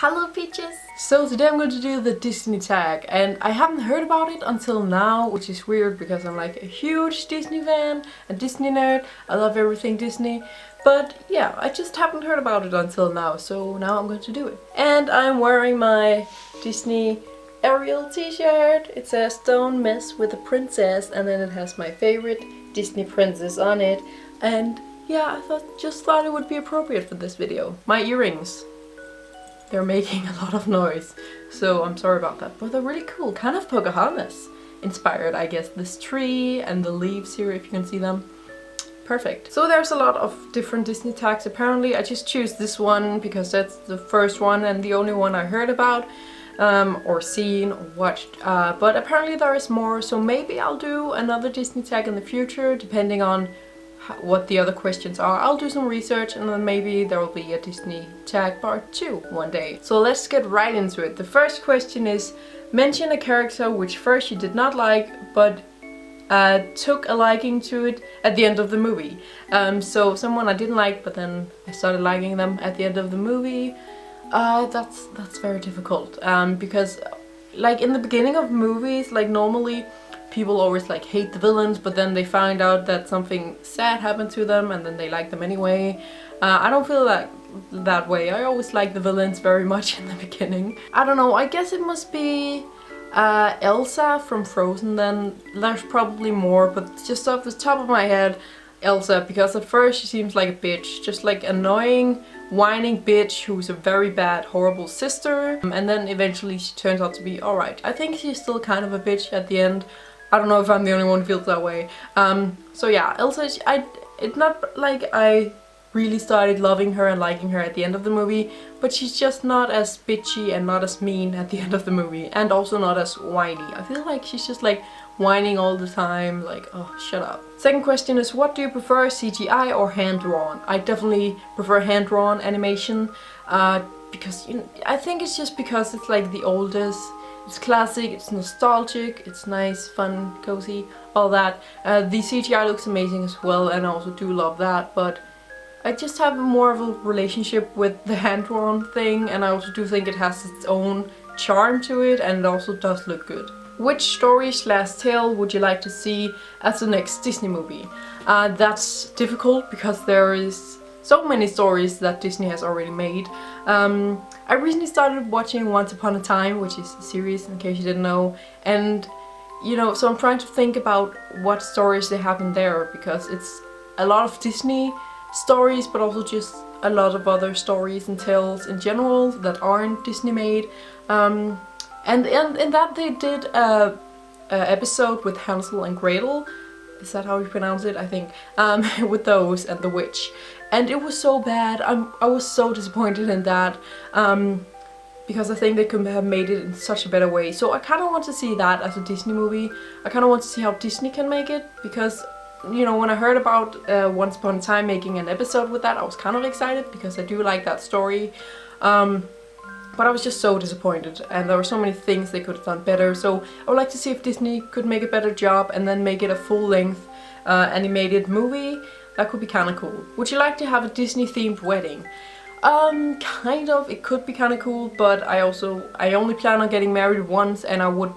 Hello Peaches! So today I'm going to do the Disney tag, and I haven't heard about it until now, which is weird because I'm like a huge Disney fan, a Disney nerd, I love everything Disney, but yeah, I just haven't heard about it until now, so now I'm going to do it. And I'm wearing my Disney Ariel t-shirt. It says "Don't mess with the princess," and then it has my favorite Disney princess on it, and yeah, I just thought it would be appropriate for this video. My earrings. They're making a lot of noise, so I'm sorry about that. But they're really cool, kind of Pocahontas inspired, I guess. This tree and the leaves here, if you can see them. Perfect. So there's a lot of different Disney tags. Apparently I just choose this one because that's the first one and the only one I heard about, or seen, or watched. But apparently there is more, so maybe I'll do another Disney tag in the future, depending on what the other questions are. I'll do some research and then maybe there will be a Disney tag part 2 one day. So let's get right into it. The first question is, mention a character which first you did not like but took a liking to it at the end of the movie. So someone I didn't like but then I started liking them at the end of the movie. That's very difficult because like in the beginning of movies, like normally people always like hate the villains, but then they find out that something sad happened to them and then they like them anyway. I don't feel that way. I always like the villains very much in the beginning. I don't know, I guess it must be Elsa from Frozen then. There's probably more, but just off the top of my head, Elsa, because at first she seems like a bitch, just like annoying, whining bitch who's a very bad, horrible sister, and then eventually she turns out to be alright. I think she's still kind of a bitch at the end. I don't know if I'm the only one who feels that way. So yeah, Elsa, it's not like I really started loving her and liking her at the end of the movie, but she's just not as bitchy and not as mean at the end of the movie, and also not as whiny. I feel like she's just like whining all the time, like, oh, shut up. Second question is, what do you prefer, CGI or hand-drawn? I definitely prefer hand-drawn animation, because I think it's just because it's like the oldest. It's classic, it's nostalgic, it's nice, fun, cozy, all that. The CGI looks amazing as well, and I also do love that, but I just have more of a relationship with the hand-drawn thing, and I also do think it has its own charm to it, and it also does look good. Which story/tale would you like to see as the next Disney movie? That's difficult because there is so many stories that Disney has already made. I recently started watching Once Upon a Time, which is a series in case you didn't know, and you know, so I'm trying to think about what stories they have in there, because it's a lot of Disney stories but also just a lot of other stories and tales in general that aren't Disney made. And in that they did a episode with Hansel and Gretel. Is that how you pronounce it? I think. With those and the witch. And it was so bad. I was so disappointed in that. Because I think they could have made it in such a better way. So I kind of want to see that as a Disney movie. I kind of want to see how Disney can make it. Because, you know, when I heard about Once Upon a Time making an episode with that, I was kind of excited because I do like that story. But I was just so disappointed, and there were so many things they could have done better, so I would like to see if Disney could make a better job and then make it a full-length animated movie. That could be kind of cool. Would you like to have a Disney-themed wedding? Kind of. It could be kind of cool, but I only plan on getting married once, and I would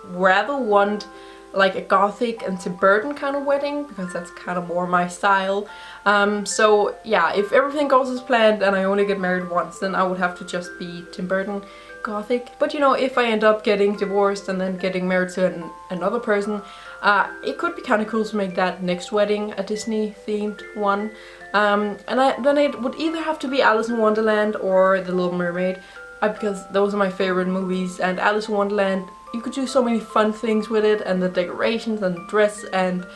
rather want like a gothic and Tim Burton kind of wedding, because that's kind of more my style. So yeah, if everything goes as planned and I only get married once, then I would have to just be Tim Burton gothic. But you know, if I end up getting divorced and then getting married to another person, it could be kind of cool to make that next wedding a Disney themed one. And then it would either have to be Alice in Wonderland or The Little Mermaid, because those are my favorite movies, and Alice in Wonderland, you could do so many fun things with it, and the decorations and the dress, and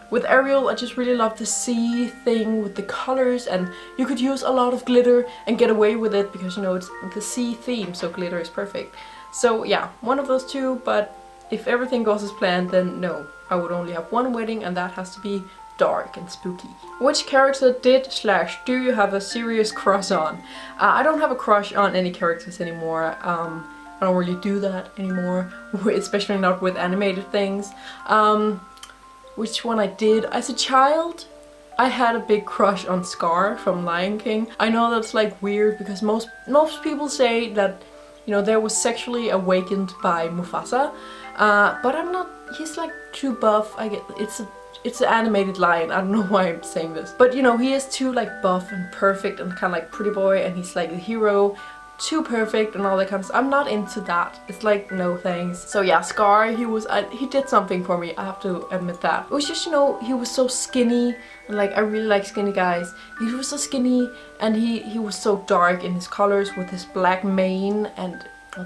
with Ariel I just really love the sea thing with the colors, and you could use a lot of glitter and get away with it because, you know, it's the sea theme, so glitter is perfect. So yeah, one of those two, but if everything goes as planned, then no, I would only have one wedding, and that has to be dark and spooky. Which character did/do you have a serious crush on? I don't have a crush on any characters anymore. I don't really do that anymore, especially not with animated things. Which one I did? As a child, I had a big crush on Scar from Lion King. I know that's like weird because most people say that, you know, they was sexually awakened by Mufasa, but I'm not. He's like too buff. I get it's an animated lion. I don't know why I'm saying this, but you know, he is too like buff and perfect and kind of like pretty boy, and he's like the hero. Too perfect and all that kind of stuff. I'm not into that. It's like, no thanks. So yeah, Scar, he did something for me, I have to admit that. It was just, you know, he was so skinny, and like I really like skinny guys. He was so skinny, and he was so dark in his colors with his black mane and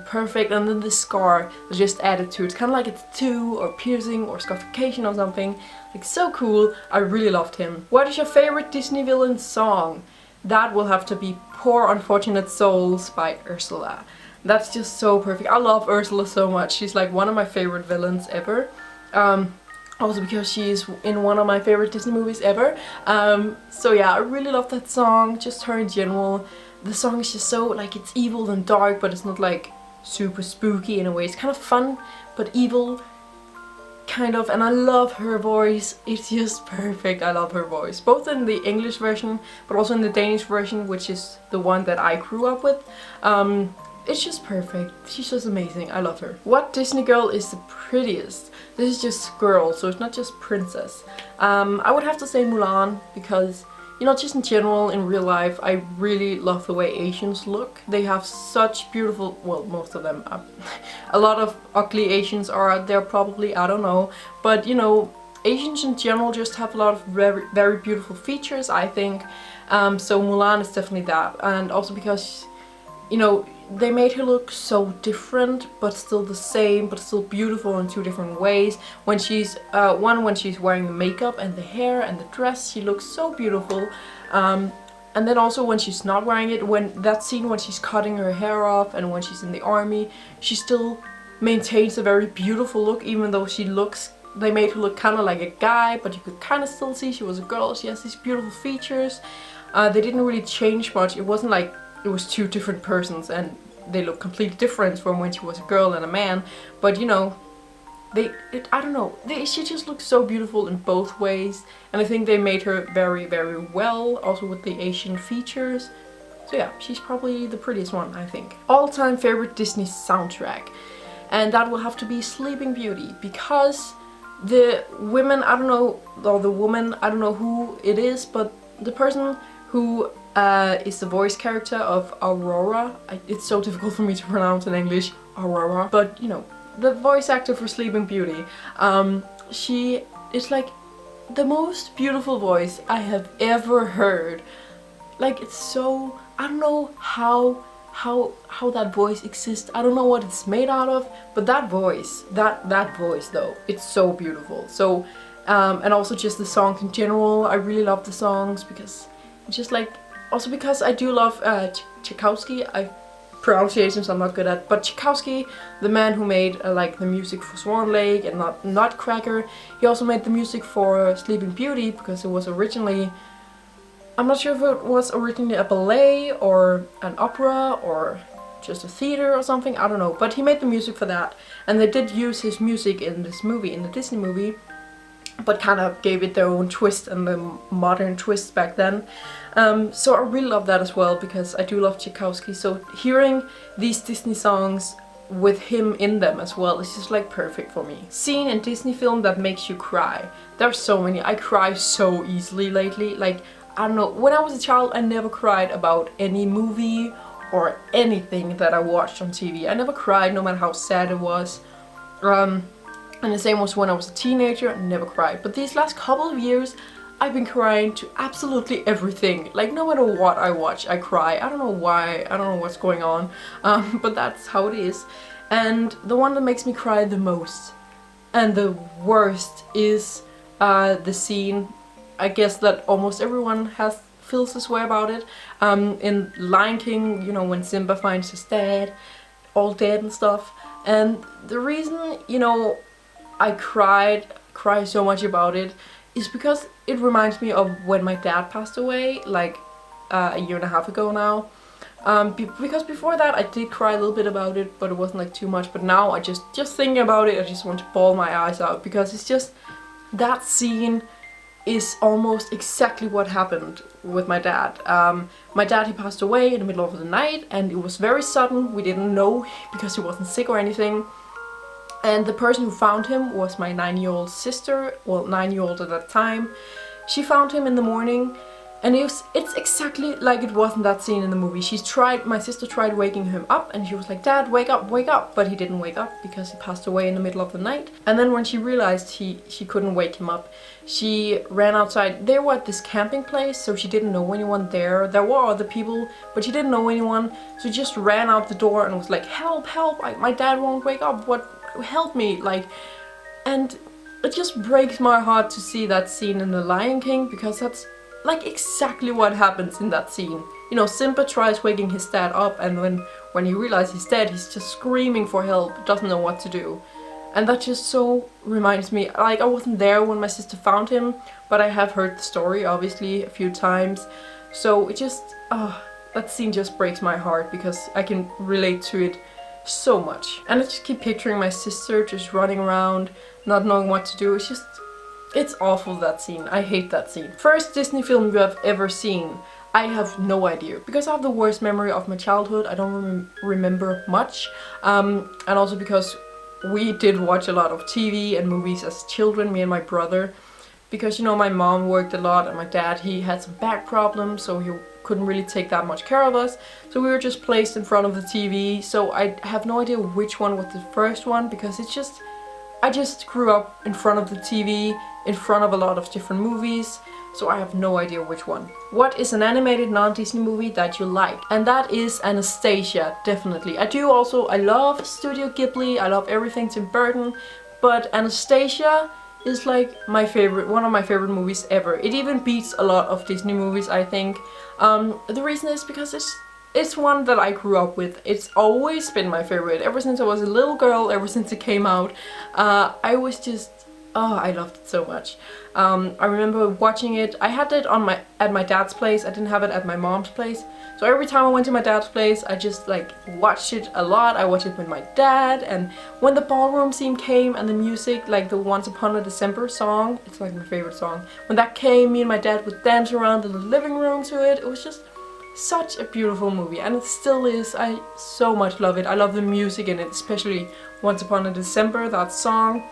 perfect, and then the scar was just added to it. It's kind of like a tattoo or piercing or scarification or something. Like, so cool. I really loved him. What is your favorite Disney villain song? That will have to be Poor Unfortunate Souls by Ursula. That's just so perfect. I love Ursula so much. She's like one of my favorite villains ever. Also because she's in one of my favorite Disney movies ever. So yeah, I really love that song. Just her in general. The song is just so, like, it's evil and dark, but it's not like super spooky in a way. It's kind of fun, but evil. Kind of, and I love her voice. It's just perfect. I love her voice, both in the English version but also in the Danish version, which is the one that I grew up with. It's just perfect. She's just amazing. I love her. What Disney girl is the prettiest? This is just girl, so it's not just princess. I would have to say Mulan, because, you know, just in general, in real life, I really love the way Asians look. They have such beautiful, well, most of them. A lot of ugly Asians are out there probably, I don't know. But, you know, Asians in general just have a lot of very, very beautiful features, I think. So Mulan is definitely that. And also because, you know, they made her look so different, but still the same, but still beautiful in two different ways. When she's, when she's wearing the makeup and the hair and the dress, she looks so beautiful. And then also when she's not wearing it, when that scene when she's cutting her hair off and when she's in the army, she still maintains a very beautiful look, even though she looks, they made her look kind of like a guy, but you could kind of still see she was a girl. She has these beautiful features. They didn't really change much. It wasn't like it was two different persons and they look completely different from when she was a girl and a man, but you know, I don't know, she just looks so beautiful in both ways, and I think they made her very, very well, also with the Asian features. So yeah, she's probably the prettiest one, I think. All-time favorite Disney soundtrack, and that will have to be Sleeping Beauty, because the women, I don't know, or the woman, I don't know who it is, but the person who is the voice character of Aurora. It's so difficult for me to pronounce in English, Aurora, but you know, the voice actor for Sleeping Beauty. She is like the most beautiful voice I have ever heard. Like, it's so, I don't know how that voice exists. I don't know what it's made out of, but that voice, that voice though, it's so beautiful. So, and also just the songs in general. I really love the songs because it's just like, also because I do love Tchaikovsky. Pronunciations I'm not good at, but Tchaikovsky, the man who made like the music for Swan Lake and Nutcracker, he also made the music for Sleeping Beauty, because it was originally, I'm not sure if it was originally a ballet or an opera or just a theater or something, I don't know, but he made the music for that, and they did use his music in this movie, in the Disney movie, but kind of gave it their own twist and the modern twist back then. So I really love that as well, because I do love Tchaikovsky. So hearing these Disney songs with him in them as well is just like perfect for me. Scene in Disney film that makes you cry. There's so many. I cry so easily lately. Like, I don't know, when I was a child I never cried about any movie or anything that I watched on TV. I never cried, no matter how sad it was. And the same was when I was a teenager, I never cried. But these last couple of years, I've been crying to absolutely everything. Like, no matter what I watch, I cry. I don't know why, I don't know what's going on, but that's how it is. And the one that makes me cry the most and the worst is the scene, I guess that almost everyone feels this way about it, in Lion King, you know, when Simba finds his dad, all dead and stuff. And the reason, you know, I cry so much about it is because it reminds me of when my dad passed away, like a year and a half ago now. Because before that I did cry a little bit about it, but it wasn't like too much. But now I just thinking about it, I just want to bawl my eyes out, because it's just, that scene is almost exactly what happened with my dad. My dad, he passed away in the middle of the night, and it was very sudden. We didn't know because he wasn't sick or anything. And the person who found him was my 9-year-old sister, well, 9-year-old at that time. She found him in the morning, and it's exactly like it was in that scene in the movie. My sister tried waking him up, and she was like, "Dad, wake up," but he didn't wake up because he passed away in the middle of the night. And then when she realized she couldn't wake him up, she ran outside. They were at this camping place, so she didn't know anyone there. There were other people, but she didn't know anyone, so she just ran out the door and was like, "Help, help, my dad won't wake up, help me," like. And it just breaks my heart to see that scene in The Lion King, because that's like exactly what happens in that scene. You know, Simba tries waking his dad up, and when he realizes he's dead, he's just screaming for help, doesn't know what to do. And that just so reminds me, like, I wasn't there when my sister found him, but I have heard the story obviously a few times. So it just, that scene just breaks my heart, because I can relate to it so much. And I just keep picturing my sister just running around, not knowing what to do. It's awful, that scene. I hate that scene. First Disney film you have ever seen. I have no idea, because I have the worst memory of my childhood. I don't remember much. And also because we did watch a lot of TV and movies as children, me and my brother. Because, you know, my mom worked a lot, and my dad, he had some back problems, so he couldn't really take that much care of us. So we were just placed in front of the TV. So I have no idea which one was the first one, because I just grew up in front of the TV, in front of a lot of different movies, so I have no idea which one. What is an animated non-Disney movie that you like? And that is Anastasia, definitely. I love Studio Ghibli, I love everything Tim Burton, but Anastasia is like one of my favorite movies ever. It even beats a lot of Disney movies, I think. The reason is because it's one that I grew up with. It's always been my favorite. Ever since I was a little girl, ever since it came out, I was just, I loved it so much. I remember watching it. I had it at my dad's place. I didn't have it at my mom's place. So every time I went to my dad's place, I just like watched it a lot. I watched it with my dad, and when the ballroom scene came and the music, like the Once Upon a December song, it's like my favorite song. When that came, me and my dad would dance around in the living room to it. It was just such a beautiful movie, and it still is. I so much love it. I love the music in it, especially Once Upon a December, that song.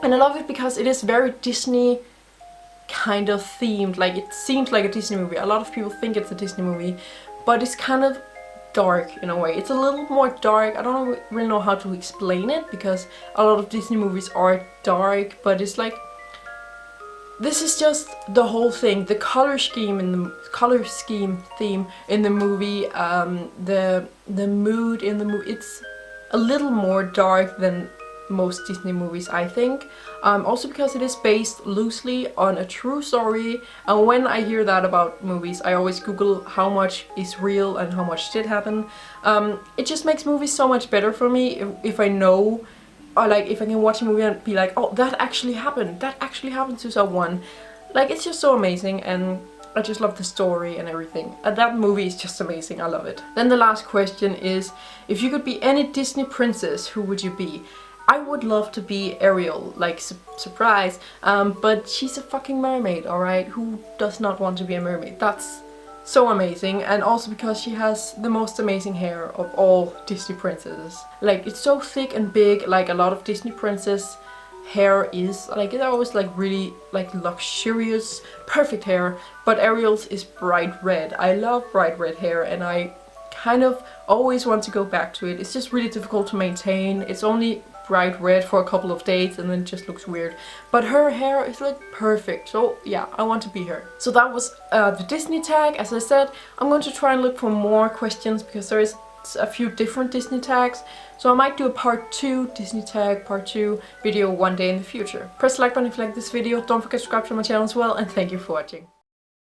And I love it because it is very Disney kind of themed. Like, it seems like a Disney movie. A lot of people think it's a Disney movie, but it's kind of dark in a way. It's a little more dark. I don't really know how to explain it, because a lot of Disney movies are dark, but it's like, this is just the whole thing. The color scheme theme in the movie, the mood in the movie, it's a little more dark than most Disney movies, I think. Also because it is based loosely on a true story, and when I hear that about movies, I always Google how much is real and how much did happen. It just makes movies so much better for me if I know, or like if I can watch a movie and be like, oh, that actually happened to someone. Like, it's just so amazing, and I just love the story and everything. That movie is just amazing, I love it. Then the last question is, if you could be any Disney princess, who would you be? I would love to be Ariel, like, surprise, but she's a fucking mermaid, alright? Who does not want to be a mermaid? That's so amazing, and also because she has the most amazing hair of all Disney princesses. Like, it's so thick and big, like a lot of Disney princess hair is. Like, it's always like really like luxurious, perfect hair, but Ariel's is bright red. I love bright red hair, and I kind of always want to go back to it. It's just really difficult to maintain. It's only bright red for a couple of days and then it just looks weird. But her hair is like perfect, so yeah, I want to be her. So that was the Disney tag. As I said, I'm going to try and look for more questions because there is a few different Disney tags. So I might do a part 2 Disney tag, part 2 video one day in the future. Press the like button if you like this video. Don't forget to subscribe to my channel as well, and thank you for watching.